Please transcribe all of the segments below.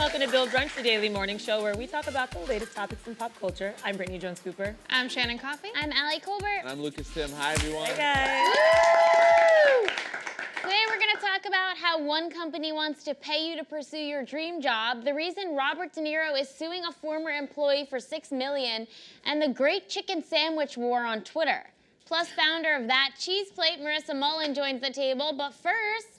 welcome to Build Brunch, the daily morning show where we talk about the latest topics in pop culture. I'm Brittany Jones-Cooper. I'm Shannon Coffey. I'm Allie Colbert. And I'm Lucas Tim. Hi, everyone. Hey, guys. Today we're going to talk about how one company wants to pay you to pursue your dream job, the reason Robert De Niro is suing a former employee for $6 million, and the great chicken sandwich war on Twitter. Plus, founder of That Cheese Plate, Marissa Mullen, joins the table, but first,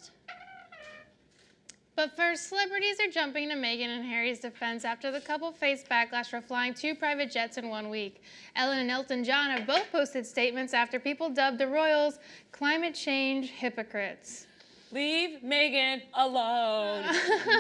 celebrities are jumping to Meghan and Harry's defense after the couple faced backlash for flying 2 private jets in 1 week. Ellen and Elton John have both posted statements after people dubbed the royals climate change hypocrites. Leave Meghan alone.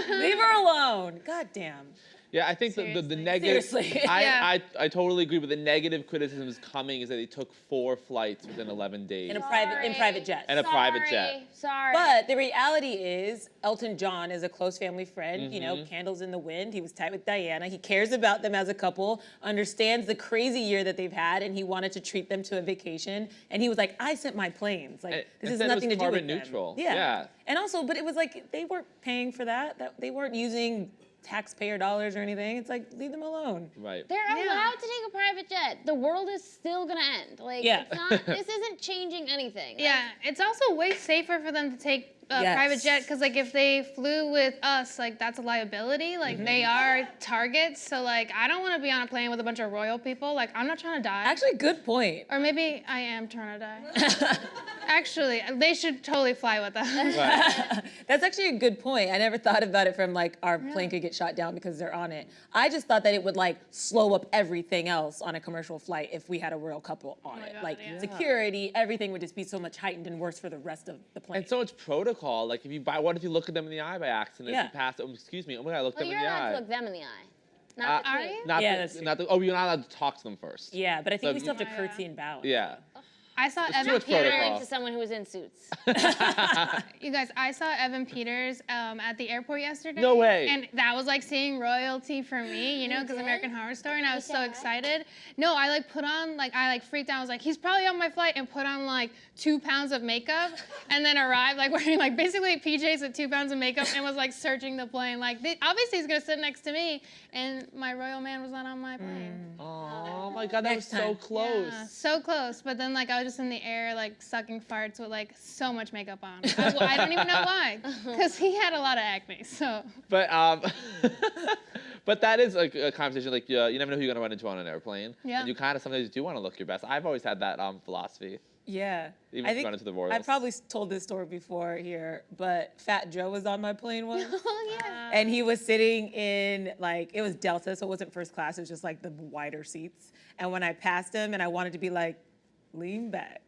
Leave her alone. God damn. Yeah, I think the negative. Seriously. I totally agree, but the negative criticism is coming is that they took 4 flights within 11 days. In private jets. And a private jet. Sorry. But the reality is, Elton John is a close family friend, you know, candles in the wind. He was tight with Diana. He cares about them as a couple, understands the crazy year that they've had, and he wanted to treat them to a vacation. And he was like, I sent my planes. Like, this has nothing to do with carbon neutral. Yeah. And also, but it was like, they weren't paying for that. They weren't using taxpayer dollars or anything. It's like, leave them alone. Right. They're allowed to take a private jet. The world is still gonna end. Like, it's not, this isn't changing anything. Yeah, it's also way safer for them to take a private jet because, like, if they flew with us, like, that's a liability. Like, they are targets. So, like, I don't want to be on a plane with a bunch of royal people. Like, I'm not trying to die. Actually, good point. Or maybe I am trying to die. Actually, they should totally fly with us. Right. That's actually a good point. I never thought about it from like our plane could get shot down because they're on it. I just thought that it would like slow up everything else on a commercial flight if we had a royal couple on it. God, Like yeah. security, everything would just be so much heightened and worse for the rest of the plane. And so much protocol. Like, what if you look at them in the eye by accident? Yeah. If you pass, excuse me, oh my God, I looked Well, them you're in the allowed eye. to look them in the eye. Not the Are queen. you? Not Yeah, the, that's true. not the, oh, you're not allowed to talk to them first. Yeah, but I think So we still have to Yeah. curtsy and bow. Yeah. I saw It's too Evan much Peters. protocol. Married to someone who was in suits. You guys, I saw Evan Peters at the airport yesterday. No way. And that was like seeing royalty for me, you know, because did? American Horror Story, and I was said so hi? excited. No, I like put on, like, I like freaked out. I was like, he's probably on my flight, and put on like 2 pounds of makeup, and then arrived like wearing like basically PJs with 2 pounds of makeup, and was like searching the plane. Like, obviously he's gonna sit next to me, and my royal man was not on my plane. Oh my God, that Next was so time. close. Yeah, so close, but then like I was just in the air, like sucking farts with like so much makeup on. I don't even know why, because he had a lot of acne. So. But but that is like a conversation. Like, you never know who you're gonna run into on an airplane. Yeah. And you kind of sometimes do want to look your best. I've always had that philosophy. Yeah. Even I if you think run into the royals. I probably told this story before here, but Fat Joe was on my plane once. Oh, yeah. And he was sitting in, like, it was Delta, so it wasn't first class, it was just like the wider seats. And when I passed him and I wanted to be like, lean back,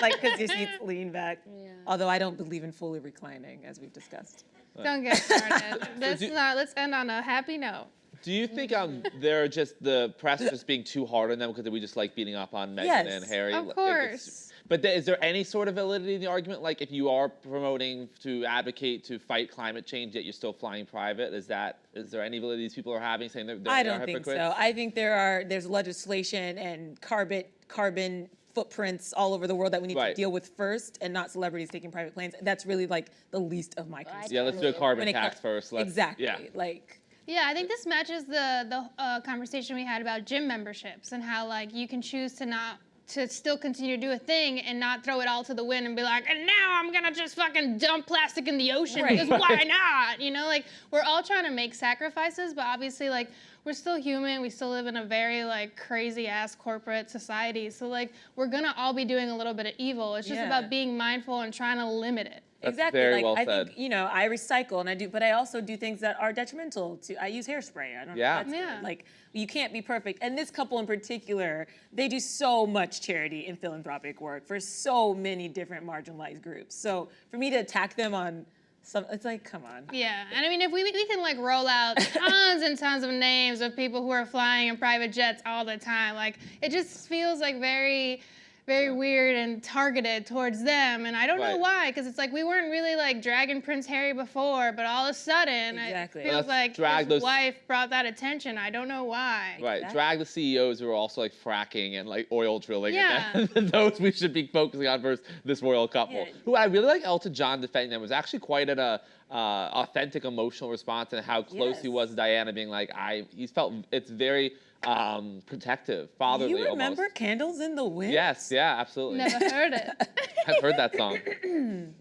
like, because your seats lean back. Yeah. Although I don't believe in fully reclining, as we've discussed. Don't get started. Let's end on a happy note. Do you think they're just the press just being too hard on them because we just like beating up on Meghan Yes, and Harry? Of Like, course. But is there any sort of validity in the argument? Like, if you are promoting to advocate to fight climate change yet you're still flying private, is there any validity these people are having saying they're I they are don't think hypocrites? so. I think there's legislation and carbon footprints all over the world that we need to deal with first, and not celebrities taking private planes. That's really like the least of my concerns. Yeah, let's do a carbon When it tax first. Exactly. Yeah. Like. Yeah, I think this matches the conversation we had about gym memberships and how like you can choose to still continue to do a thing and not throw it all to the wind and be like, and now I'm gonna just fucking dump plastic in the ocean because why not? You know, like we're all trying to make sacrifices, but obviously like we're still human. We still live in a very like crazy ass corporate society. So like we're gonna all be doing a little bit of evil. It's just about being mindful and trying to limit it. That's Exactly. very like well I said. think, you know, I recycle and I do, but I also do things that are detrimental to. I use hairspray. I don't know. If that's Yeah. good. Like you can't be perfect. And this couple in particular, they do so much charity and philanthropic work for so many different marginalized groups. So for me to attack them on it's like, come on. Yeah, and I mean, if we can like roll out tons and tons of names of people who are flying in private jets all the time, like it just feels like very very weird and targeted towards them, and I don't know Right. why, because it's like we weren't really like dragging Prince Harry before, but all of a sudden Exactly. it feels Let's like drag his those- wife brought that attention. I don't know why. Right, Exactly. drag the CEOs who are also like fracking and like oil drilling, Yeah. and then those we should be focusing on versus this royal couple. Yeah. Who I really like Elton John defending them was actually quite an authentic emotional response, and how close he Yes. was to Diana, being like, he's felt it's very protective, fatherly You remember almost. Candles in the Wind? Yes, yeah, absolutely. Never heard it. I've heard that song.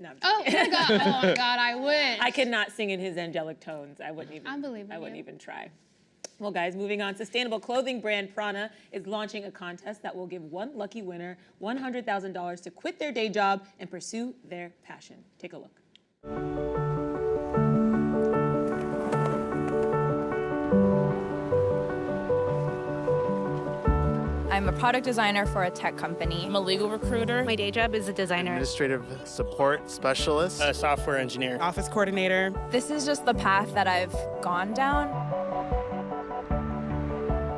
No, I'm Oh my god! Oh my god! I wish. I could not sing in his angelic tones. I wouldn't even. I believe in I wouldn't you. even try. Well, guys, moving on. Sustainable clothing brand Prana is launching a contest that will give one lucky winner $100,000 to quit their day job and pursue their passion. Take a look. I'm a product designer for a tech company. I'm a legal recruiter, My day job is a designer. Administrative support specialist. a software engineer. Office coordinator. This is just the path that I've gone down.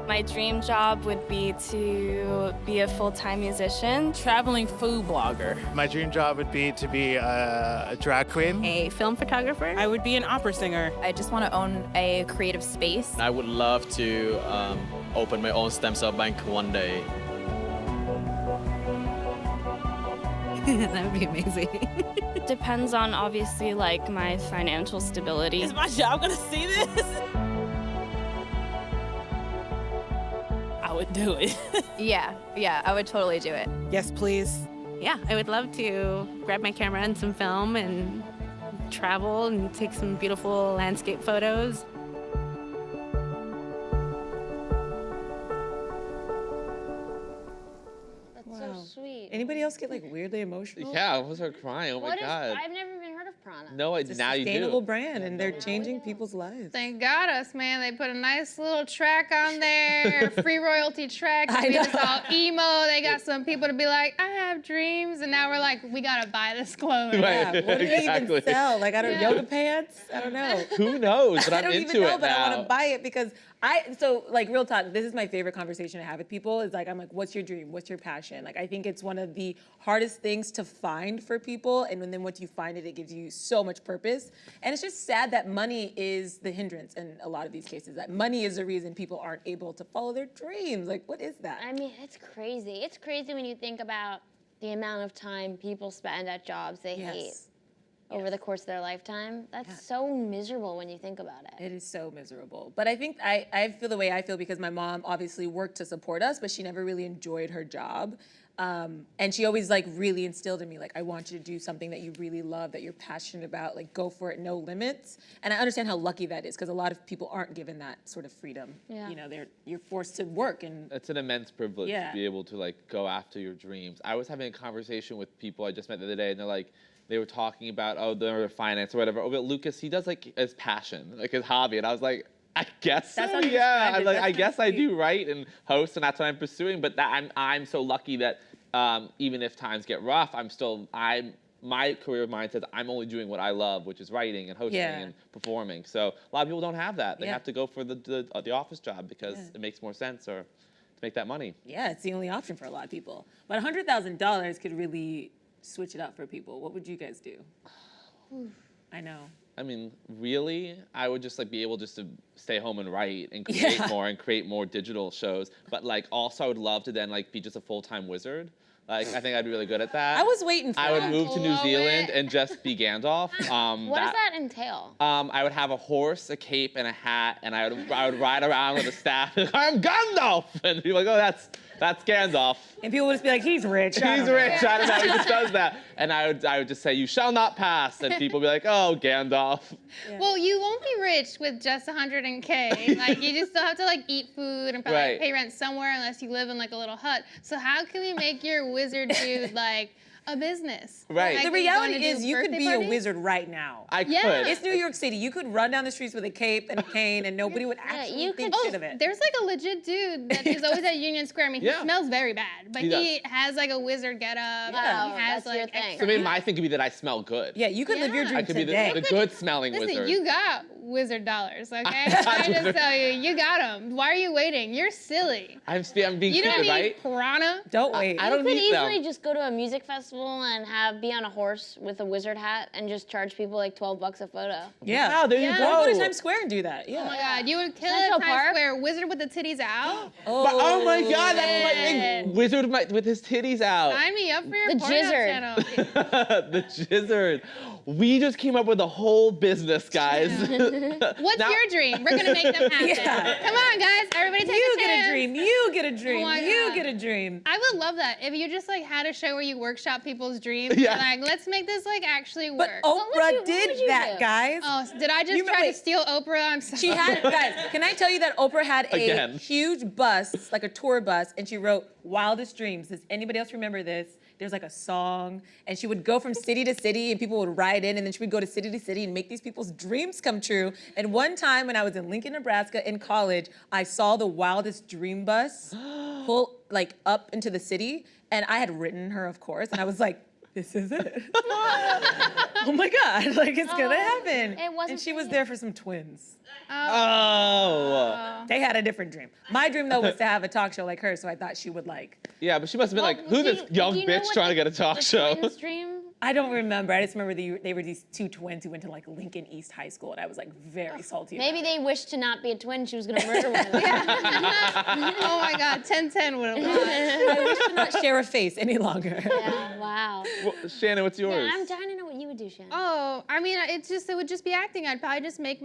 My dream job would be to be a full-time musician. Traveling food blogger. My dream job would be to be a drag queen. A film photographer. I would be an opera singer. I just want to own a creative space. I would love to open my own stem cell bank one day. That would be amazing. Depends on obviously like my financial stability. Is my job gonna see this? I would do it. Yeah, I would totally do it. Yes, please. Yeah, I would love to grab my camera and some film and travel and take some beautiful landscape photos. That's so sweet. Anybody else get like weirdly emotional? Yeah, I almost started crying. Oh my What is? god. I've never even heard of Prana. No, It's a now you sustainable do. brand, and they're changing people's lives. Thank God us, man. They put a nice little track on there, free royalty track. I Made know. us all emo. They got some people to be like, I have dreams, and now we're like, we gotta buy this clothing. Right. Yeah, what do they Exactly. even sell? Like, I don't Yeah. yoga pants? I don't know. Who knows? But I I'm don't into even know, it but now. I want to buy it because like real talk, this is my favorite conversation to have with people is like, I'm like, what's your dream? What's your passion? Like, I think it's one of the hardest things to find for people. And then once you find it, it gives you so much purpose. And it's just sad that money is the hindrance in a lot of these cases, that money is the reason people aren't able to follow their dreams. Like, what is that? I mean, it's crazy. It's crazy when you think about the amount of time people spend at jobs they hate over the course of their lifetime. That's so miserable when you think about it. It is so miserable. But I think I feel the way I feel because my mom obviously worked to support us, but she never really enjoyed her job. And she always like really instilled in me, like, I want you to do something that you really love, that you're passionate about, like go for it, no limits. And I understand how lucky that is because a lot of people aren't given that sort of freedom. Yeah. You know, you're forced to work and It's an immense privilege Yeah. to be able to like go after your dreams. I was having a conversation with people I just met the other day, and they're like, they were talking about their finance or whatever. Oh, but Lucas, he does like his passion, like his hobby, and I was like, I guess That's so. how you Yeah, described I'm it. like, That's I so guess I sweet. do write and host, and that's what I'm pursuing. But that I'm so lucky that even if times get rough, my career mind says I'm only doing what I love, which is writing and hosting Yeah. and performing. So a lot of people don't have that. They Yeah. have to go for the office job because it makes more sense or to make that money. yeah, it's the only option for a lot of people. But $100,000 could really switch it up for people. What would you guys do? I know. I mean, really, I would just like be able just to stay home and write and create more and create more digital shows. But like also I would love to then like be just a full-time wizard. Like I think I'd be really good at that. I was waiting for I would that. move to New Blow Zealand it. and just be Gandalf. What does that entail? I would have a horse, a cape, and a hat, and I would ride around with a staff. I'm Gandalf, and people are like, oh, that's Gandalf. And people would just be like, he's rich. I He's don't know." rich. I don't know. He just does that. And I would just say, you shall not pass. And people would be like, oh, Gandalf. Well, you won't be rich with just $100K. Like, you just still have to like eat food and probably Right. pay rent somewhere unless you live in like a little hut. So how can we make your wizard dude like a business. Right. Like, The are you going to reality do is you could birthday be a parties? wizard right now. I Yeah. could. It's New York City. You could run down the streets with a cape and a cane, and nobody would actually you think could- shit of it. There's like a legit dude that is always at Union Square. I mean, Yeah. he smells very bad, but He he does. has like a wizard getup. Wow, He has that's your like thing. extra- So maybe my thing could be that I smell good. Yeah, you could live your Yeah. dream I could be today. the good smelling Listen, wizard. you got wizard dollars, okay? I wizard- just tell you, you got them. Why are you waiting? You're silly. I'm being You don't creative, need right? piranha. Don't wait. I You don't could need them. easily just go to a music festival and be on a horse with a wizard hat and just charge people like $12 a photo. Yeah. Wow, there you Yeah. go. Go to Times Square and do that. Yeah. Oh my God, you would kill it Central at Times Park? Square. Wizard with the titties out. Oh my God, that's my Yeah. thing. Wizard with his titties out. Sign me up for your The porno jizzard. channel. The jizzard. We just came up with a whole business, guys. What's Now- your dream? We're gonna make them happen. Yeah. Come on, guys. Everybody take You a get a chance. dream. You get a dream. my You God. get a dream. I would love that if you just like had a show where you workshop people's dreams. Yeah. Like, let's make this like actually But work. Oprah did you that, do? guys. Oh, did I just You- try to wait. steal Oprah? I'm sorry. She had, guys, can I tell you that Oprah had a Again. huge bus, like a tour bus, and she wrote Wildest Dreams. Does anybody else remember this? There's like a song, and she would go from city to city, and people would ride in, and then she would go to city and make these people's dreams come true. And one time when I was in Lincoln, Nebraska in college, I saw the Wildest Dream bus pull like up into the city, and I had written her, of course, and I was like, this is it. Oh my God, like it's gonna happen. it wasn't And she for was you. there for some twins. Oh. They had a different dream. My dream though was to have a talk show like her, so I thought she would like. Yeah, but she must have been like, Well, who's do this you- young do you know bitch what trying to the- get a talk the show? twins' dream? I don't remember. I just remember they were these two twins who went to like Lincoln East High School, and I was like very salty. Maybe about they wished to not be a twin. She was gonna murder one of them. Oh my God, 10-10 would have won. it. I wish to not share a face any longer. Yeah, wow. Well, Shannon, what's yours? Yeah, I'm dying to know what you would do, Shannon. Oh, I mean, it would just be acting. I'd probably just make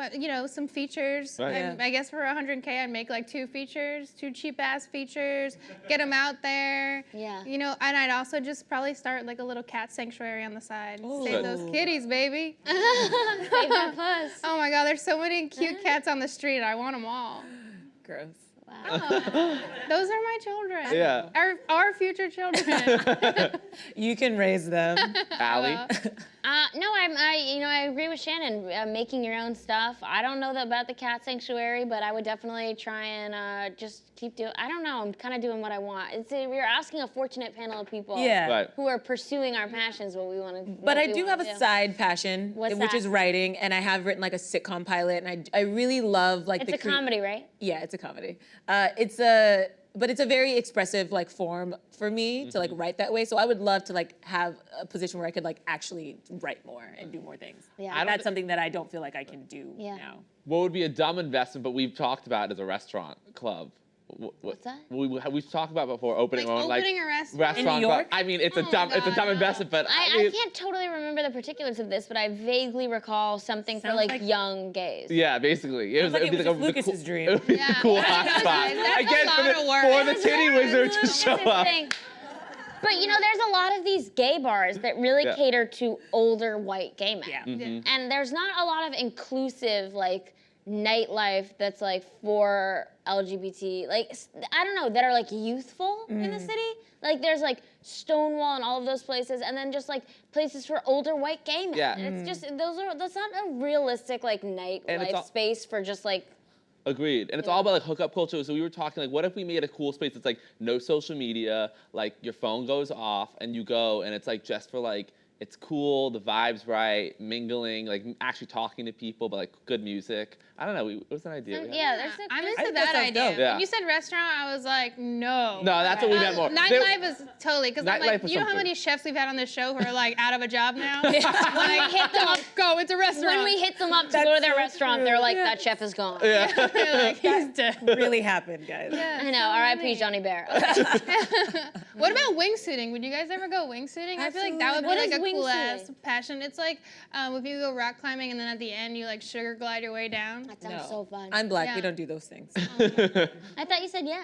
some features. Right. Yeah. I guess for 100K, I'd make like 2 features, 2 cheap ass features, get them out there. Yeah. And I'd also just probably start like a little cat sanctuary on the side. Save Good. those kitties, baby. Save that puss. Oh my God, there's so many cute cats on the street. I want them all. Gross. Those are my children. Yeah. Our future children. You can raise them. Allie? No, I agree with Shannon. Making your own stuff. I don't know about the cat sanctuary, but I would definitely try and just keep doing. I don't know. I'm kind of doing what I want. We're asking a fortunate panel of people. Yeah. Right. Who are pursuing our passions, what we want to. But I do have a side passion, What's which that? is writing, and I have written like a sitcom pilot, and I really love like It's the a comedy, right? Yeah, it's a comedy. But it's a very expressive like form for me to like write that way. So I would love to like have a position where I could like actually write more and do more things. Yeah. And that's something that I don't feel like I can do Yeah. now. What would be a dumb investment, but we've talked about as a restaurant club? What's that? We've talked about before opening Like our own opening a restaurant? In New York? But, I mean, it's a dumb God, investment, but I mean, can't totally remember the particulars of this, but I vaguely recall something for Sounds like like- young gays. yeah, basically, Sounds like it'd be it was like just Lucas's dream. It would be Yeah. a cool That's hot spot. a Again, lot for of work. the Titty Wizard to This show is the up. thing. But there's a lot of these gay bars that really Yeah. cater to older white gay men. Yeah. Mm-hmm. And there's not a lot of inclusive like nightlife that's like for LGBT, like I don't know, that are like youthful in the city. Like there's like Stonewall and all of those places, and then just like places for older white gay men. Yeah. And it's just that's not a realistic like And it's nightlife all- space for just like. Agreed. And it's all about like hookup culture. So we were talking like, what if we made a cool space that's like no social media, like your phone goes off and you go and it's like just for like, it's cool, the vibe's right, mingling, like actually talking to people, but like good music. I don't know. It was an idea. we had. Yeah, there's I'm there's- into that that sounds idea. dope. Yeah. When you said restaurant, I was like, no. No, that's what we meant more. Nightlife is totally, because I'm Nightlife like, is you know how something. many chefs we've had on this show who are like out of a job now? Like, hit them up, go, it's a restaurant. when we hit them up to That's go to their so restaurant, true. they're like, Yeah. that chef is gone. They're like, he's dead. Really happened, guys. I know. R.I.P. Johnny Bear. What about wingsuiting? Would you guys ever go wingsuiting? I feel like that would be What like is a cool ass wingsuiting? passion. It's like if you go rock climbing and then at the end you like sugar glide your way down. That sounds No. so fun. I'm black. Yeah. We don't do those things. I thought you said yeah.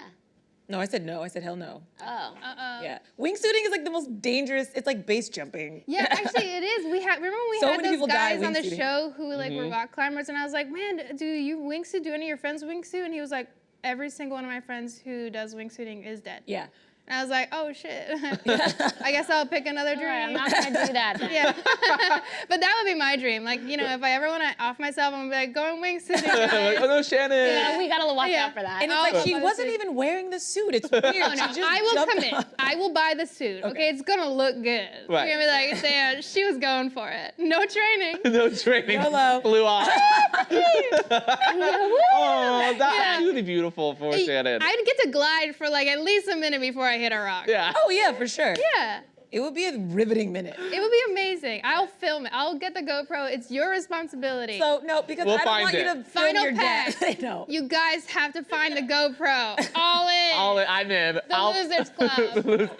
No, I said no. I said hell no. Oh. Yeah. Wingsuiting is like the most dangerous. It's like base jumping. Yeah, actually it is. Remember we So had many those people die guys on the wingsuiting. show who like were rock climbers and I was like, man, do you wingsuit? Do any of your friends wingsuit? And he was like, every single one of my friends who does wingsuiting is dead. Yeah. And I was like, oh shit. I guess I'll pick another dream. I'm not gonna do that. Then. Yeah. But that would be my dream. Like, you know, if I ever want to off myself, I'm gonna be like, going wingsuiting. Like, oh no, Shannon. Yeah, we gotta watch out for that. And it's like she wasn't even wearing the suit. It's weird. Oh, no, She just I will jumped commit. on. I will buy the suit. Okay, it's gonna look good. Right. You're gonna be like, damn, she was going for it. No training. No training. YOLO. Flew off. Oh, that's Yeah. really beautiful for Shannon. I'd get to glide for like at least a minute before I hit a rock. Yeah. Oh yeah, for sure. Yeah. It would be a riveting minute. It would be amazing. I'll film it. I'll get the GoPro. It's your responsibility. So no, because We'll I don't find want you it. to film Final your pack. dad. I know. You guys have to find the GoPro. All in. I'm in. The Losers Club.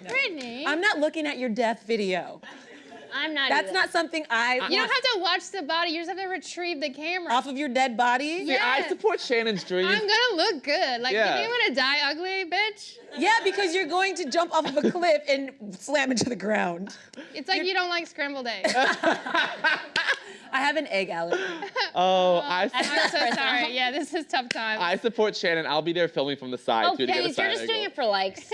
Brittany. I'm not looking at your death video. I'm not. That's either. not something I You don't want have to watch the body. You just have to retrieve the camera. off of your dead body. Yeah. I support Shannon's dream. I'm gonna look good. Like, Yeah. you think I'm gonna die ugly, bitch? Yeah, because you're going to jump off of a cliff and slam into the ground. It's like you don't like scrambled eggs. I have an egg allergy. Oh, I'm so sorry. Yeah, this is tough time. I support Shannon. I'll be there filming from the side Oh, too to get a please, side you're just doing angle. it for likes.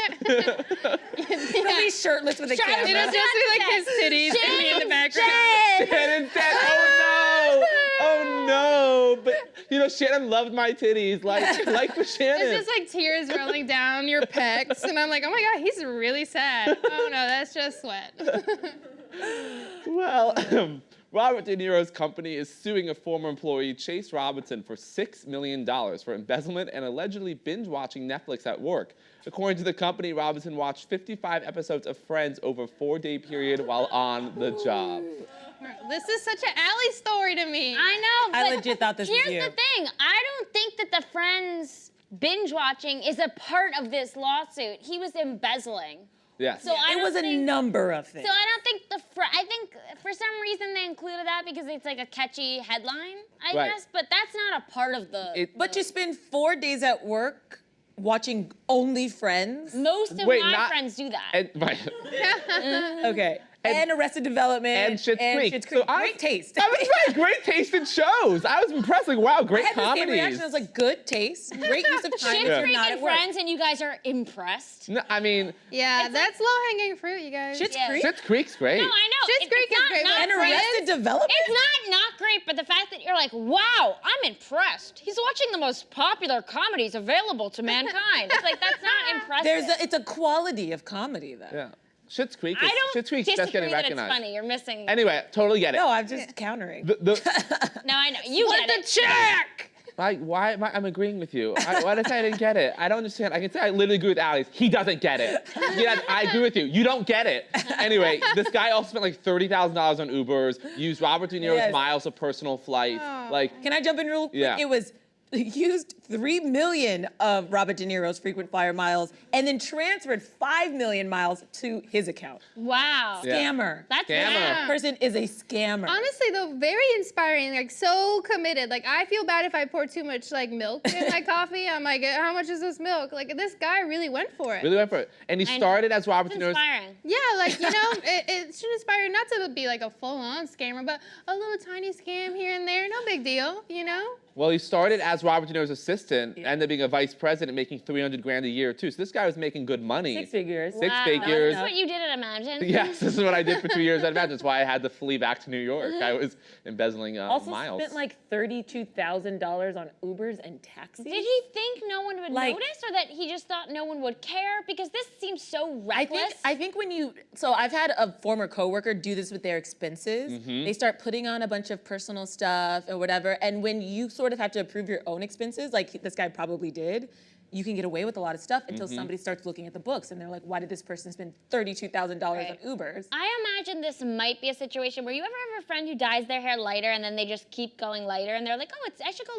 He'll be shirtless with a Shut up. camera. It'll just be like his titties and me in the background. Shannon's dead. Oh no! Oh no! But you know, Shannon loved my titties. Like for Shannon. It's just like tears rolling down your pecs, and I'm like, oh my god, he's really sad. Oh no, that's just sweat. Well, Robert De Niro's company is suing a former employee, Chase Robinson, for $6 million for embezzlement and allegedly binge-watching Netflix at work. According to the company, Robinson watched 55 episodes of Friends over a 4-day period while on the job. This is such an Allie story to me. I know. I But legit thought this was here's you. the thing. I don't think that the Friends binge watching is a part of this lawsuit. He was embezzling. Yes. So I It don't was a think, number of things. So I don't think I think for some reason they included that because it's like a catchy headline, I Right. guess. But that's not a part of the. But you spend 4 days at work watching only Friends. Most of Wait, my not- friends do that. And, right. Okay. And Arrested Development. And Schitt's Creek. Schitt's Creek. So Great taste. I was right. Great taste in shows. I was impressed. Like, wow, great I had the same reaction. comedies. I was like, good taste, great use of time. Schitt's when you're Creek not and at work. Friends, and you guys are impressed. No, I mean, Yeah, It's that's low-hanging fruit, you guys. Schitt's Yeah. Creek Schitt's Creek's great. No, I know. Schitt's Creek it's is great, not and great. Arrested Development. It's not great, but the fact that you're like, wow, I'm impressed. He's watching the most popular comedies available to mankind. It's like, that's not impressive. It's a quality of comedy, though. Yeah. Schitt's Creek is I don't Schitt's Creek's just disagree getting that recognized. it's funny. You're missing. Anyway, totally get it. No, I'm just countering. No, I know. You What get the it. check? Why am I? I'm agreeing with you. Why did I say I didn't get it? I don't understand. I can say I literally agree with Alex. He doesn't get it. Yeah, I agree with you. You don't get it. Anyway, this guy also spent like $30,000 on Ubers, used Robert De Niro's Yes. miles of personal flights. Oh. Like, Can I jump in real quick? Yeah. It was used 3 million of Robert De Niro's frequent flyer miles and then transferred 5 million miles to his account. Wow. Yeah. Scammer. That's Scammer. That person is a scammer. Honestly, though, very inspiring, like so committed. Like, I feel bad if I pour too much like milk in my coffee. I'm like, how much is this milk? Like, this guy really went for it. really went for it. And he I know. started as Robert It's De Niro's. inspiring. Yeah, like, you know, it should inspire not to be like a full-on scammer, but a little tiny scam here and there, no big deal, you know? Well, he started as Robert De Niro's assistant, ended up being a vice president, making $300,000 a year too. So this guy was making good money. 6 figures. Six Wow. figures. That's what you did at Imagine. Yes, this is what I did for 2 years at Imagine. That's why I had to flee back to New York. I was embezzling Also miles. spent like $32,000 on Ubers and taxis. Did he think no one would Like- notice, or that he just thought no one would care? Because this seems so reckless. I think when you, so I've had a former coworker do this with their expenses. Mm-hmm. They start putting on a bunch of personal stuff or whatever, and when you sort of have to approve your own expenses, like this guy probably did, you can get away with a lot of stuff until Mm-hmm. somebody starts looking at the books and they're like, why did this person spend $32,000 Right. on Ubers? I imagine this might be a situation where you ever have a friend who dyes their hair lighter and then they just keep going lighter and they're like, oh, I should go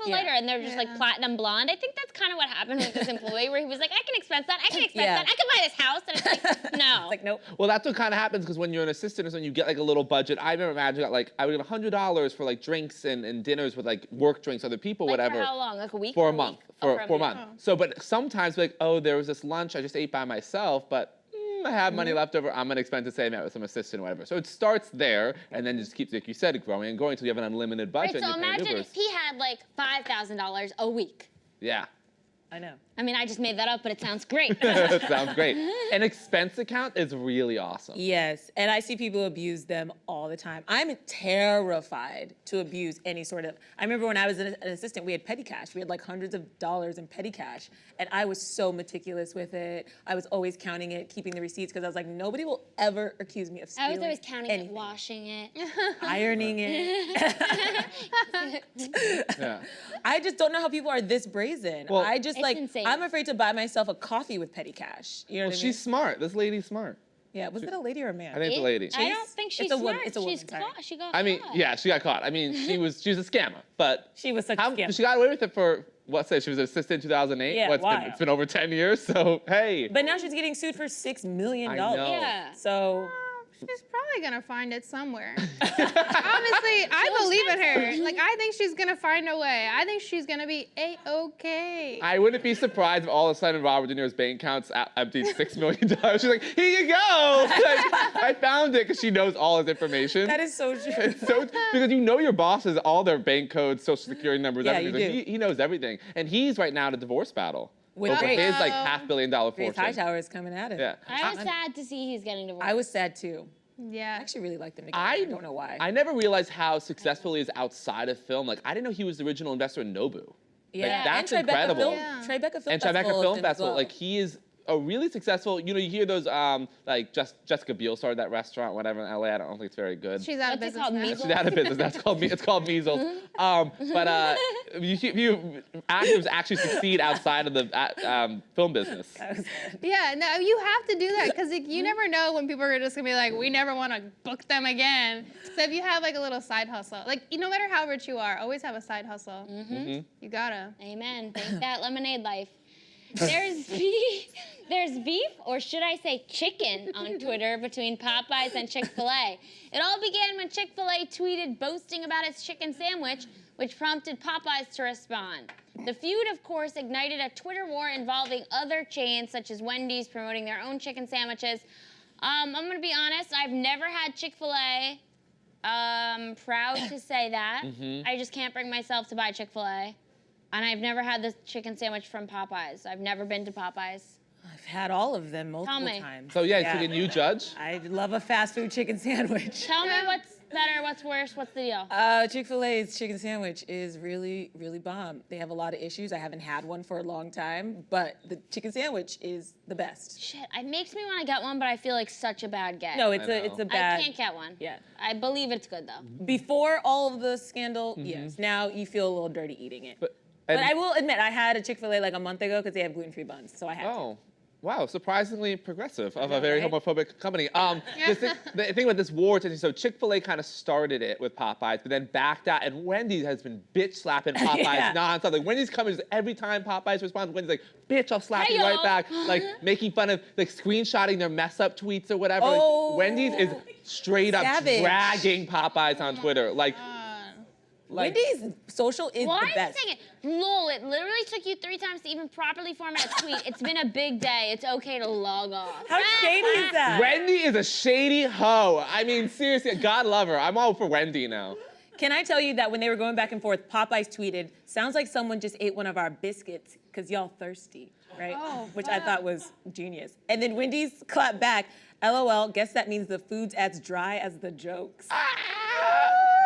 Yeah. lighter, and they're just like Yeah. platinum blonde. I think that's kind of what happened with this employee where he was like, I can expense that, I can expense Yeah. that, I can buy this house, and it's like, no. It's like, nope. Well, that's what kind of happens because when you're an assistant or something, you get like a little budget. I remember Imagine got like, I would get $100 for like drinks and dinners with like work drinks, other people, Like whatever. for how long? Like a week? For Or a month. week? Oh, For a month. So, but sometimes like, oh, there was this lunch I just ate by myself, but I have money left over. I'm gonna expend the same amount with some assistant or whatever. So it starts there and then just keeps, like you said, growing and growing until you have an unlimited Right, budget. so and you're paying imagine Ubers. if he had like $5,000 a week. Yeah. I know. I mean, I just made that up, but it sounds great. Sounds great. An expense account is really awesome. Yes, and I see people abuse them all the time. I'm terrified to abuse any sort of. I remember when I was an assistant, we had petty cash. We had like hundreds of dollars in petty cash, and I was so meticulous with it. I was always counting it, keeping the receipts, because I was like, nobody will ever accuse me of stealing. I was always counting anything. it, washing it. Ironing it. Yeah. I just don't know how people are this brazen. Well, I just It's like, insane. I'm afraid to buy myself a coffee with petty cash. You know Well, what I mean? she's smart. This lady's smart. Yeah, was it a lady or a man? I think it's a lady. I don't think she's It's a woman- smart. it's a woman, She's sorry. caught. She got I mean, caught. yeah, she got caught. I mean, she was a scammer, but She was such a scammer. she got away with it for what's it? She was an assistant in 2008. Yeah, It's been over 10 years. So hey. But now she's getting sued for $6 million. I know. Yeah. So She's probably gonna find it somewhere. Honestly, I believe in her. Like, I think she's gonna find a way. I think she's gonna be A-okay. I wouldn't be surprised if all of a sudden Robert De Niro's bank account's emptied $6 million. She's like, here you go. Like, I found it because she knows all his information. that is so true. It's so because you know your bosses, all their bank codes, social security numbers, Yeah, everything. you do. He knows everything, and he's right now in a divorce battle With over Grace. his like $500 million Grace fortune. Hightower is coming at it. Yeah. I was sad to see he's getting divorced. I was sad too. Yeah. I actually really liked them together. I don't know why. I never realized how successful he is outside of film. Like I didn't know he was the original investor in Nobu. yeah, that's and Tribeca incredible. Film, Yeah. Tribeca Film And Festival. Tribeca is Film in Festival, as well. like he is a really successful. You know, you hear those like Jessica Biel started that restaurant, whatever in LA. I don't think it's very good. She's out of What's it business called, now. Measles? She's out of business. That's called it's called measles. But you actors actually succeed outside of the film business. Yeah, no, you have to do that because you never know when people are just gonna be like, we never want to book them again. So if you have like a little side hustle, like no matter how rich you are, always have a side hustle. Mm-hmm. You gotta. Amen. Take that lemonade life. There's beef, or should I say chicken, on Twitter between Popeyes and Chick-fil-A. It all began when Chick-fil-A tweeted boasting about its chicken sandwich, which prompted Popeyes to respond. The feud, of course, ignited a Twitter war involving other chains, such as Wendy's, promoting their own chicken sandwiches. I'm gonna be honest, I've never had Chick-fil-A. Proud to say that. I just can't bring myself to buy Chick-fil-A. And I've never had the chicken sandwich from Popeyes. I've never been to Popeyes. I've had all of them multiple me. times. So yeah, so can you judge? I love a fast food chicken sandwich. Tell me what's better, what's worse, what's the deal? Chick-fil-A's chicken sandwich is really, really bomb. They have a lot of issues. I haven't had one for a long time, but the chicken sandwich is the best. Shit, it makes me want to get one, but I feel like such a bad get. No, it's I a know. bad. I can't get one. Yeah. I believe it's good though. Before all of the scandal, yes. Now you feel a little dirty eating it. But I will admit, I had a Chick-fil-A like a month ago because they have gluten-free buns, so I had to. Oh, wow, surprisingly progressive of a very right? homophobic company. The thing with this war, so Chick-fil-A kind of started it with Popeyes, but then backed out, and Wendy's has been bitch slapping Popeyes Yeah. nonstop. Like Wendy's coming every time Popeyes responds, Wendy's like, bitch, I'll slap you Hey-yo. right back. Like making fun of, like screenshotting their mess up tweets or whatever. Like, Oh. Wendy's is straight up Savage. dragging Popeyes on Twitter. Like Wendy's social is Why the are you best. saying it? Lol, it literally took you 3 times to even properly format a tweet. It's been a big day. It's okay to log off. How shady is that? Wendy is a shady hoe. I mean, seriously, God love her. I'm all for Wendy now. Can I tell you that when they were going back and forth, Popeyes tweeted, sounds like someone just ate one of our biscuits because y'all thirsty, right? Oh, Which I thought was genius. And then Wendy's clapped back, LOL, guess that means the food's as dry as the jokes.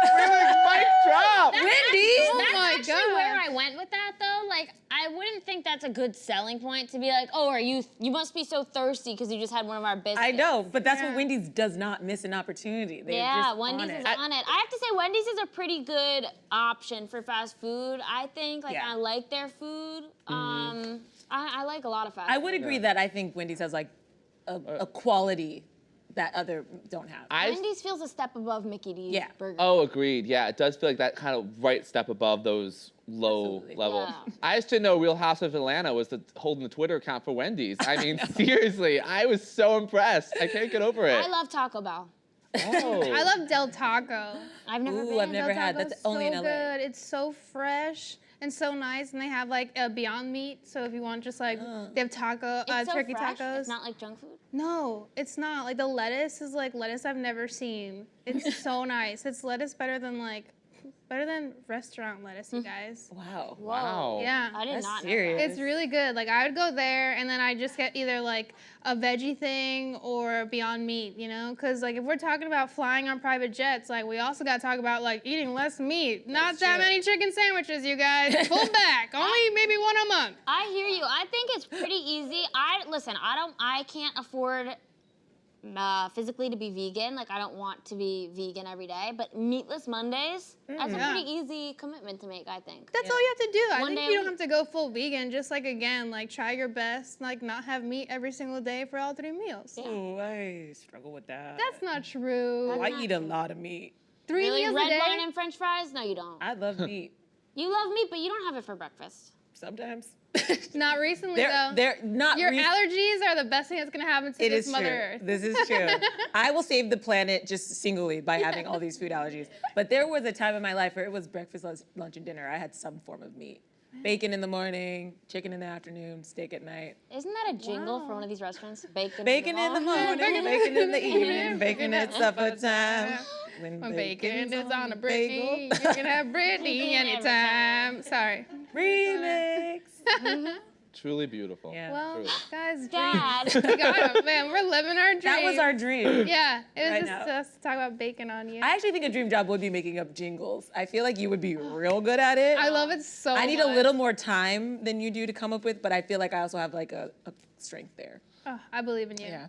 We're like, mic drop. Wendy's? That's my actually God. where I went with that, though. Like, I wouldn't think that's a good selling point to be like, oh, you must be so thirsty because you just had one of our biscuits. I know, but that's Yeah. what Wendy's does not miss an opportunity. They're Yeah, just Wendy's on is it. on it. I have to say, Wendy's is a pretty good option for fast food. I think, like, Yeah. I like their food. I like a lot of fast I food. would agree that I think Wendy's has like a quality that other don't have. Wendy's feels a step above Mickey D's Yeah. burger. Oh, agreed. Yeah, it does feel like that kind of right step above those low Absolutely. level. Yeah. I used to know Real House of Atlanta was holding the Twitter account for Wendy's. I mean, seriously, I was so impressed. I can't get over it. I love Taco Bell. Oh. I love Del Taco. I've never Ooh, been. I've never Del had. Taco's That's only in so LA. good. It's so fresh and so nice, and they have like a Beyond Meat. So if you want just like, they have taco, It's so turkey fresh. tacos. It's not like junk food. No, it's not. Like the lettuce is like lettuce I've never seen. It's so nice. It's lettuce better than like Better than restaurant lettuce, you guys. Wow. Wow. Yeah. I did That's not know serious. that. It's really good. Like I would go there and then I just get either like a veggie thing or Beyond Meat, you know? Because like if we're talking about flying on private jets, like we also got to talk about like eating less meat. Not that many chicken sandwiches, you guys. Pull back. Only maybe one a month. I hear you. I think it's pretty easy. I can't afford physically to be vegan. Like I don't want to be vegan every day, but meatless Mondays, that's a pretty easy commitment to make, I think. That's all you have to do. I One think day you a don't have to go full vegan. Just like again, like try your best, like not have meat every single day for all 3 meals. Oh, I struggle with that. That's not true. I eat a lot of meat. 3 Really? meals a Red day. wine and French fries? No, you don't. I love meat. You love meat, but you don't have it for breakfast. Sometimes. Not recently though. They're not. Your allergies are the best thing that's gonna happen to It this is Mother true. Earth. This is true. I will save the planet just singly by having all these food allergies. But there was a time in my life where it was breakfast, lunch, and dinner. I had some form of meat. Bacon in the morning, chicken in the afternoon, steak at night. Isn't that a jingle for one of these restaurants? Bacon in the morning, bacon in the evening, bacon at supper time. When bacon is on a bagel. brittany, you can have Brittany anytime. Sorry. Remix. Truly beautiful. Yeah. Well, Truly. guys, Dad. dreams. We got 'em, man. We're living our dream. That was our dream. Yeah, it was Right just now. us to talk about bacon on you. I actually think a dream job would be making up jingles. I feel like you would be real good at it. I love it so much. I need a little more time than you do to come up with, but I feel like I also have like a strength there. Oh, I believe in you. Yeah.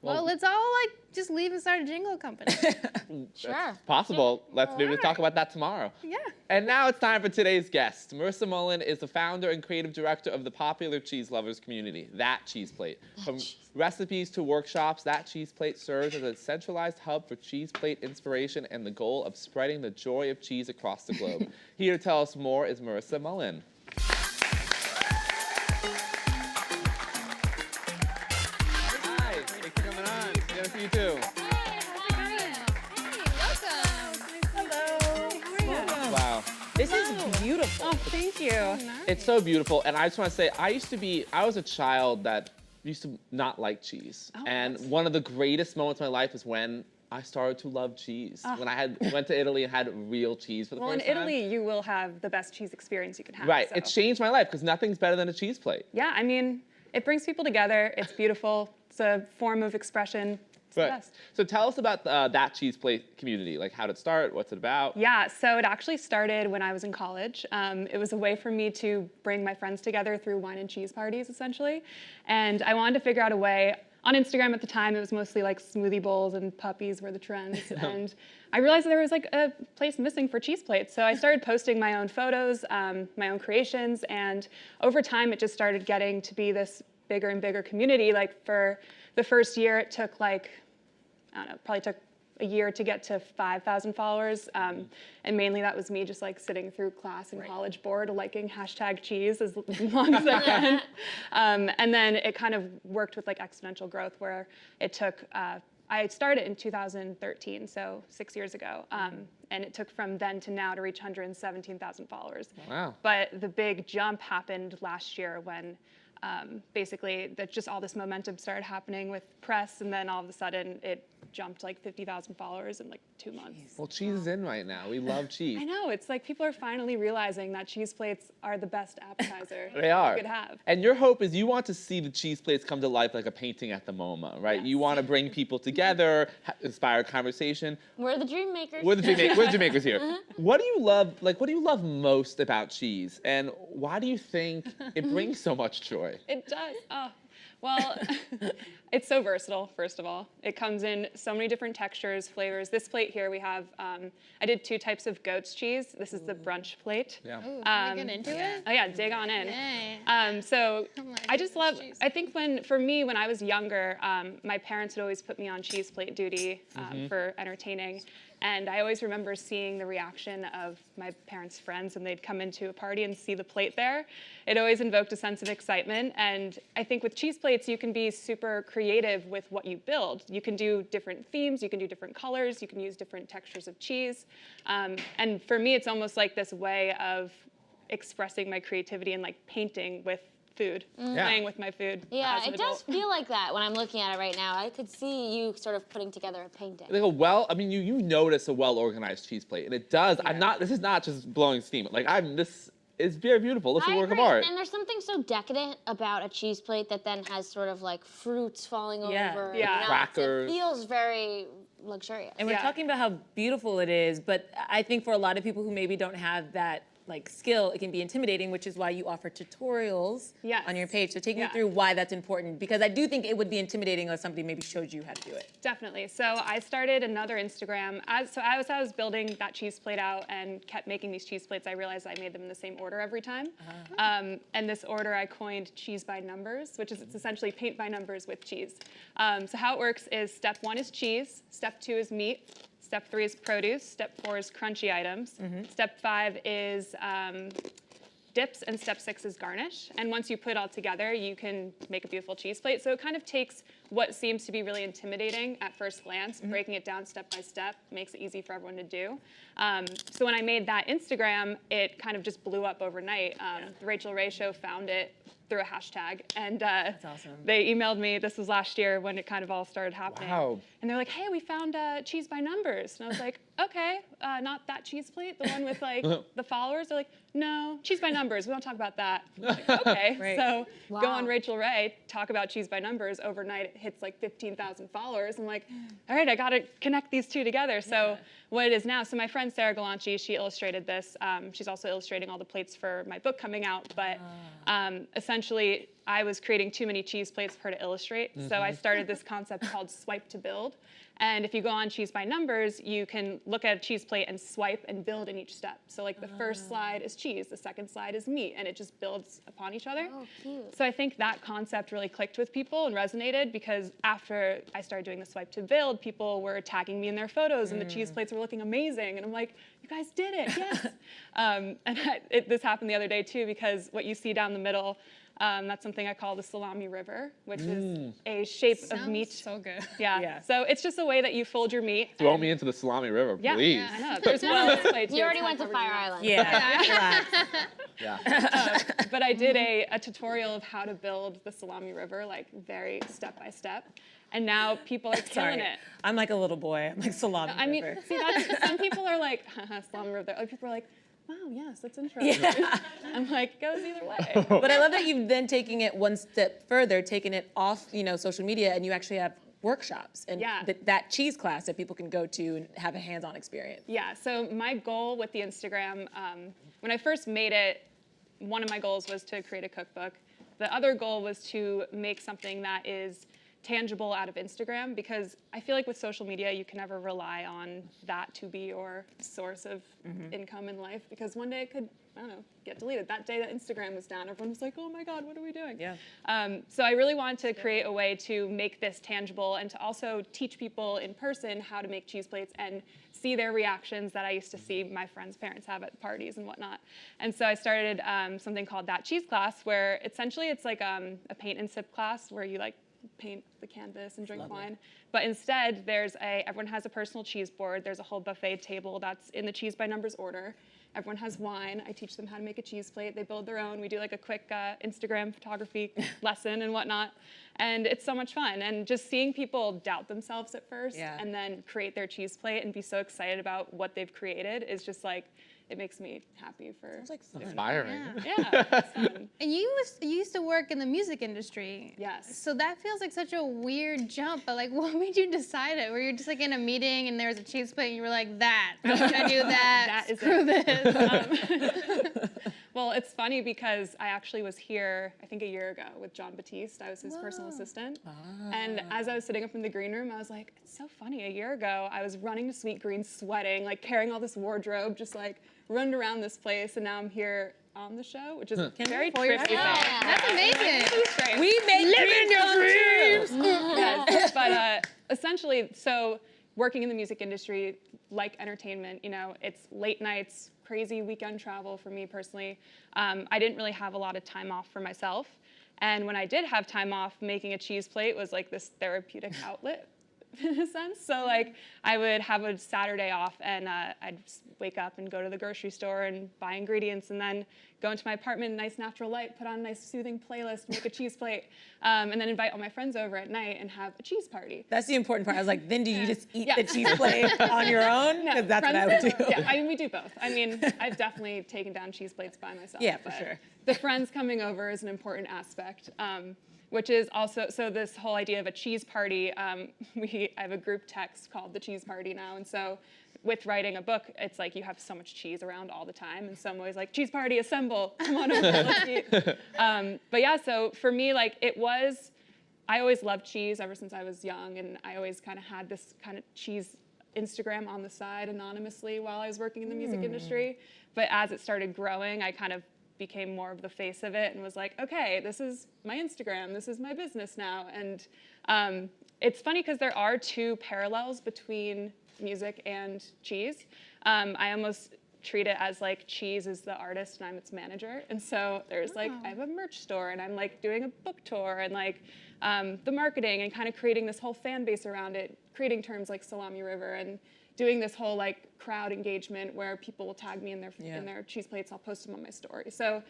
Well, let's all like just leave and start a jingle company. Sure. Possible. Let's maybe talk about that tomorrow. Yeah. And now it's time for today's guest. Marissa Mullen is the founder and creative director of the popular cheese lovers community, That Cheese Plate. From recipes to workshops, That Cheese Plate serves as a centralized hub for cheese plate inspiration and the goal of spreading the joy of cheese across the globe. Here to tell us more is Marissa Mullen. Hi, thanks for coming on. Good to see you too. Wow. This is beautiful. Thank you. It's so beautiful, and I just want to say, I was a child that used to not like cheese, and one of the greatest moments of my life was when I started to love cheese. When I went to Italy and had real cheese for the Well, in first time. Italy, you will have the best cheese experience you can have. Right, so. it changed my life because nothing's better than a cheese plate. Yeah, I mean, it brings people together. It's beautiful. It's a form of expression. It's the Right. best. So tell us about That Cheese Plate community. Like, how did it start? What's it about? Yeah, so it actually started when I was in college. It was a way for me to bring my friends together through wine and cheese parties, essentially. And I wanted to figure out a way. On Instagram at the time, it was mostly like smoothie bowls and puppies were the trends. And I realized there was like a place missing for cheese plates. So I started posting my own photos, my own creations. And over time, it just started getting to be this bigger and bigger community. Like for the first year, it took like, I don't know, probably took a year to get to 5,000 followers. And mainly that was me just like sitting through class and college bored, liking #cheese as long as I can. And then it kind of worked with like exponential growth where it took, I started in 2013, so 6 years ago. And it took from then to now to reach 117,000 followers. Wow. But the big jump happened last year when basically that just all this momentum started happening with press, and then all of a sudden it jumped like 50,000 followers in like 2 months. Well, cheese is in right now. We love cheese. I know, it's like people are finally realizing that cheese plates are the best appetizer They are. you could have. And your hope is you want to see the cheese plates come to life like a painting at the MoMA, right? You want to bring people together, inspire conversation. We're the dream makers. We're the dream makers here. What do you love? Like, what do you love most about cheese, and why do you think it brings so much joy? It does. Oh, well, it's so versatile, first of all. It comes in so many different textures, flavors. This plate here, we have, I did 2 types of goat's cheese. This is the brunch plate. Yeah. Ooh, can we get into it? Oh yeah, dig on in. Yay. So like, I just love, cheese. I think for me, when I was younger, my parents would always put me on cheese plate duty for entertaining. And I always remember seeing the reaction of my parents' friends when they'd come into a party and see the plate there. It always invoked a sense of excitement. And I think with cheese plates, you can be super creative with what you build. You can do different themes, you can do different colors, you can use different textures of cheese. And for me, it's almost like this way of expressing my creativity and like painting with food, Yeah. playing with my food. Yeah, as an it does adult. feel like that when I'm looking at it right now. I could see you sort of putting together a painting. Like I mean, you notice a well-organized cheese plate, and it does. This is not just blowing steam. Like this is very beautiful. It's a I work agree. of art. And there's something so decadent about a cheese plate that then has sort of like fruits falling Yeah. over. Yeah. Crackers. It feels very luxurious. And we're talking about how beautiful it is, but I think for a lot of people who maybe don't have that like skill, it can be intimidating, which is why you offer tutorials on your page. So take me through why that's important, because I do think it would be intimidating if somebody maybe showed you how to do it. Definitely. So I started another Instagram. As I was building that cheese plate out and kept making these cheese plates, I realized I made them in the same order every time. And this order I coined cheese by numbers, which is it's essentially paint by numbers with cheese. So how it works is step 1 is cheese, step 2 is meat, step 3 is produce, step 4 is crunchy items, step 5 is dips, and step 6 is garnish. And once you put it all together, you can make a beautiful cheese plate. So it kind of takes what seems to be really intimidating at first glance, breaking it down step by step, makes it easy for everyone to do. So when I made that Instagram, it kind of just blew up overnight. The Rachel Ray Show found it through a hashtag, and That's awesome. they emailed me. This was last year when it kind of all started happening. Wow. And they're like, hey, we found cheese by numbers. And I was like, okay, not that cheese plate, the one with like the followers. They're like, no, cheese by numbers. We don't talk about that. I'm like, okay, Right. so go on Rachel Ray, talk about cheese by numbers. Overnight, it hits like 15,000 followers. I'm like, all right, I got to connect these two together. So what it is now, so my friend Sarah Galanchi, she illustrated this. She's also illustrating all the plates for my book coming out. But essentially, I was creating too many cheese plates for her to illustrate. So I started this concept called Swipe to Build. And if you go on Cheese by Numbers, you can look at a cheese plate and swipe and build in each step. So like the first slide is cheese, the second slide is meat, and it just builds upon each other. Oh, cute. So I think that concept really clicked with people and resonated, because after I started doing the Swipe to Build, people were tagging me in their photos and the cheese plates were looking amazing. And I'm like, you guys did it, yes. This happened the other day too, because what you see down the middle, that's something I call the salami river, which is a shape of meat. So good. Yeah. So it's just a way that you fold your meat. Throw me into the salami river, Yeah, please. I know. There's one on this plate too. You already It's went to not Fire covered in Island. Yeah. Yeah. but I did a tutorial of how to build the salami river, like very step by step. And now people are killing Sorry. it. I'm like a little boy. I'm like salami I mean, river. see, some people are like, haha, salami river. Other people are like, wow, yes, that's interesting. Yeah. I'm like, it goes either way. But I love that you've then taken it one step further, taken it off, social media, and you actually have workshops and that cheese class that people can go to and have a hands-on experience. Yeah, so my goal with the Instagram, when I first made it, one of my goals was to create a cookbook. The other goal was to make something that is tangible out of Instagram, because I feel like with social media, you can never rely on that to be your source of income in life, because one day it could, I don't know, get deleted. That day that Instagram was down, everyone was like, oh my God, what are we doing? Yeah. So I really wanted to create a way to make this tangible and to also teach people in person how to make cheese plates and see their reactions that I used to see my friends' parents have at parties and whatnot. And so I started something called That Cheese Class, where essentially it's like a paint and sip class where you like paint the canvas and drink wine. But instead, everyone has a personal cheese board. There's a whole buffet table that's in the Cheese by Numbers order. Everyone has wine. I teach them how to make a cheese plate. They build their own. We do like a quick Instagram photography lesson and whatnot. And it's so much fun. And just seeing people doubt themselves at first and then create their cheese plate and be so excited about what they've created is just like, it makes me happy for. Sounds like fun. Inspiring. Yeah, it's fun. And you used to work in the music industry. Yes. So that feels like such a weird jump, but like what made you decide it? Were you just like in a meeting and there was a cheese plate and you were like, I'm gonna do that, That is screw this. Well, it's funny because I actually was here, I think a year ago with John Batiste. I was his personal assistant. And as I was sitting up in the green room, I was like, it's so funny. A year ago, I was running to Sweet Green, sweating, like carrying all this wardrobe, just like running around this place. And now I'm here on the show, which is very trippy. Yeah. That's amazing. It's great. We make dreams come true. Yes, but essentially, so working in the music industry, like entertainment, it's late nights, crazy weekend travel for me personally. I didn't really have a lot of time off for myself. And when I did have time off, making a cheese plate was like this therapeutic outlet. in a sense. So like I would have a Saturday off and I'd just wake up and go to the grocery store and buy ingredients and then go into my apartment, nice natural light, put on a nice soothing playlist, make a cheese plate, and then invite all my friends over at night and have a cheese party. That's the important part. I was like, then do you just eat the cheese plate on your own? Because that's what I would do. Yeah, I mean, we do both. I mean, I've definitely taken down cheese plates by myself. Yeah, for sure. The friends coming over is an important aspect, which is also, so this whole idea of a cheese party, I have a group text called the Cheese Party now, and so with writing a book, it's like you have so much cheese around all the time, and so I'm always like, cheese party, assemble, come on over, let's eat. But yeah, so for me, like I always loved cheese ever since I was young, and I always kind of had this kind of cheese Instagram on the side anonymously while I was working in the music industry. But as it started growing, I kind of became more of the face of it and was like, okay, this is my Instagram, this is my business now. And it's funny because there are two parallels between music and cheese. I almost treat it as like cheese is the artist and I'm its manager. And so there's like, I have a merch store and I'm like doing a book tour and like the marketing and kind of creating this whole fan base around it, creating terms like Salami River and doing this whole like crowd engagement where people will tag me in their cheese plates, I'll post them on my story. So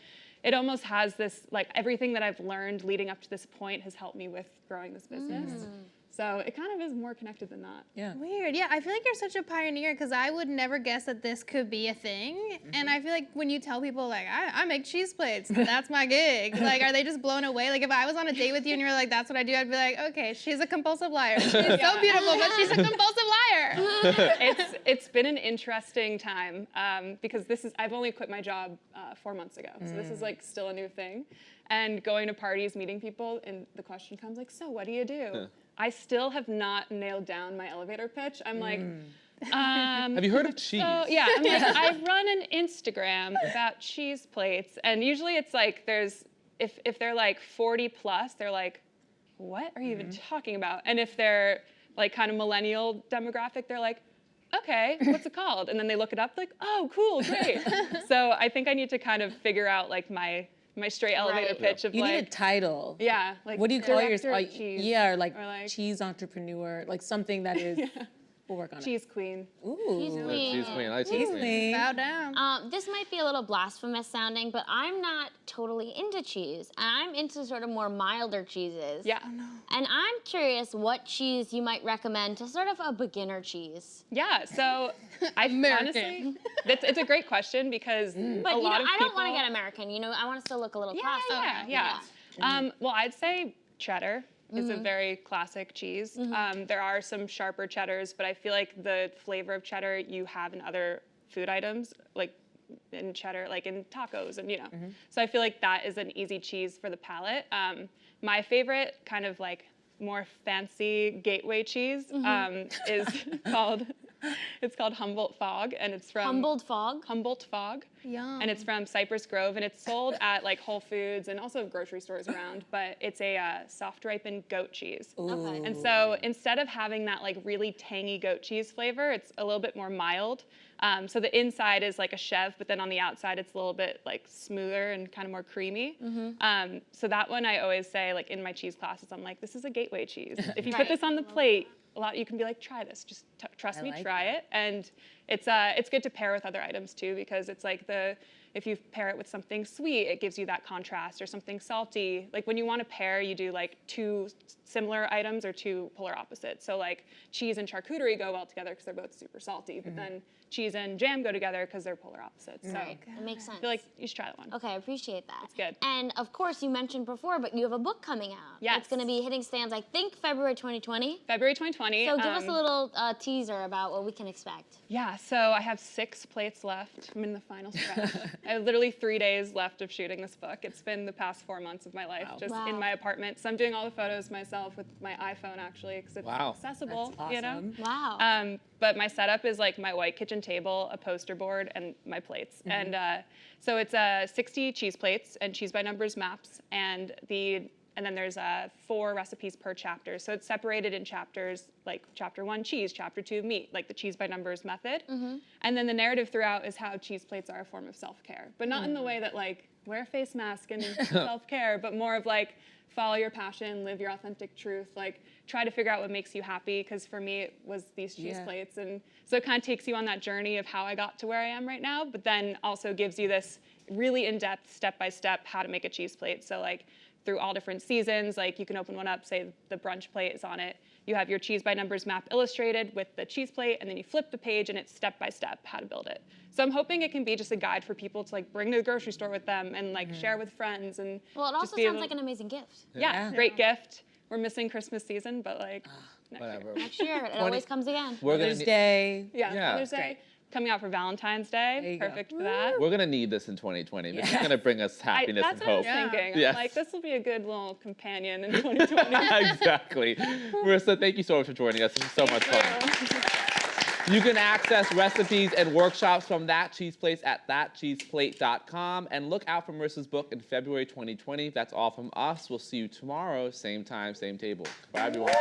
it almost has this, like everything that I've learned leading up to this point has helped me with growing this business. So it kind of is more connected than that. Yeah. Weird. Yeah, I feel like you're such a pioneer because I would never guess that this could be a thing. And I feel like when you tell people like, I make cheese plates, that's my gig. Like, are they just blown away? Like if I was on a date with you and you were like, that's what I do, I'd be like, okay, she's a compulsive liar. She's so beautiful, but she's a compulsive liar. It's been an interesting time because I've only quit my job 4 months ago. So this is like still a new thing. And going to parties, meeting people, and the question comes like, so what do you do? I still have not nailed down my elevator pitch. I'm like, have you heard of cheese? So, yeah, I'm like, I run an Instagram about cheese plates, and usually it's like if they're like 40 plus, they're like, what are you even talking about? And if they're like kind of millennial demographic, they're like, okay, what's it called? And then they look it up like, oh, cool, great. So I think I need to kind of figure out like my straight elevator pitch of you like. need a title. Yeah. Like what do you call yourself? Yeah, or like cheese entrepreneur, like something that is. We'll work on cheese queen. Ooh. Cheese queen. Cheese queen. I like cheese queen. Bow down. This might be a little blasphemous sounding, but I'm not totally into cheese. I'm into sort of more milder cheeses. Yeah. And I'm curious what cheese you might recommend to sort of a beginner cheese. Yeah, so I honestly, it's a great question because But a you lot know, of I people. don't want to get American. You know, I want to still look a little classy. Yeah. Well, I'd say cheddar is a very classic cheese. There are some sharper cheddars, but I feel like the flavor of cheddar you have in other food items, like in cheddar, like in tacos, and So I feel like that is an easy cheese for the palate. My favorite kind of like more fancy gateway cheese is called. It's called Humboldt Fog, and it's from Humboldt Fog. Humboldt Fog. Yum. And it's from Cypress Grove, and it's sold at like Whole Foods and also grocery stores around. But it's a soft ripened goat cheese. Okay. And so instead of having that like really tangy goat cheese flavor, it's a little bit more mild. So the inside is like a chev, but then on the outside it's a little bit like smoother and kind of more creamy. So that one I always say, like in my cheese classes, I'm like, this is a gateway cheese. If you put this on the plate, you can be like, try this. Just trust me, try it. And it's good to pair with other items too, because it's like if you pair it with something sweet, it gives you that contrast, or something salty. Like when you want to pair, you do like two similar items or two polar opposites. So like cheese and charcuterie go well together because they're both super salty, but then cheese and jam go together because they're polar opposites. So Right. It makes sense. I feel like you should try that one. Okay, I appreciate that. It's good. And of course, you mentioned before, but you have a book coming out. Yes. It's going to be hitting stands, I think, February 2020. February 2020. So give us a little teaser about what we can expect. Yeah, so I have 6 plates left. I'm in the final stretch. I have literally 3 days left of shooting this book. It's been the past 4 months of my life, just in my apartment. So I'm doing all the photos myself with my iPhone, actually, because it's accessible. That's awesome. Wow. But my setup is like my white kitchen table, a poster board, and my plates. And so it's 60 cheese plates and cheese by numbers maps. And the and then there's 4 recipes per chapter. So it's separated in chapters, like chapter 1, cheese, chapter 2, meat, like the cheese by numbers method. And then the narrative throughout is how cheese plates are a form of self-care, but not in the way that like, wear a face mask and self-care, but more of like, follow your passion, live your authentic truth, like try to figure out what makes you happy, because for me it was these cheese plates. And so it kind of takes you on that journey of how I got to where I am right now, but then also gives you this really in-depth, step-by-step how to make a cheese plate. So like through all different seasons, like you can open one up, say the brunch plate is on it. You have your cheese by numbers map illustrated with the cheese plate, and then you flip the page and it's step-by-step how to build it. So I'm hoping it can be just a guide for people to like bring to the grocery store with them and like share with friends. And Well, it also sounds like an amazing gift. Yeah, great gift. We're missing Christmas season, but like Next year, it always comes again. Mother's Day. Yeah, Mother's Day. Coming out for Valentine's Day. Perfect for that. We're gonna need this in 2020. This is gonna bring us happiness and hope. That's what I was thinking. Yes. I'm like, this will be a good little companion in 2020. Exactly. Marissa, thank you so much for joining us. This is so much fun. You can access recipes and workshops from That Cheese Place at thatcheeseplate.com. And look out for Marissa's book in February 2020. That's all from us. We'll see you tomorrow, same time, same table. Bye, everyone.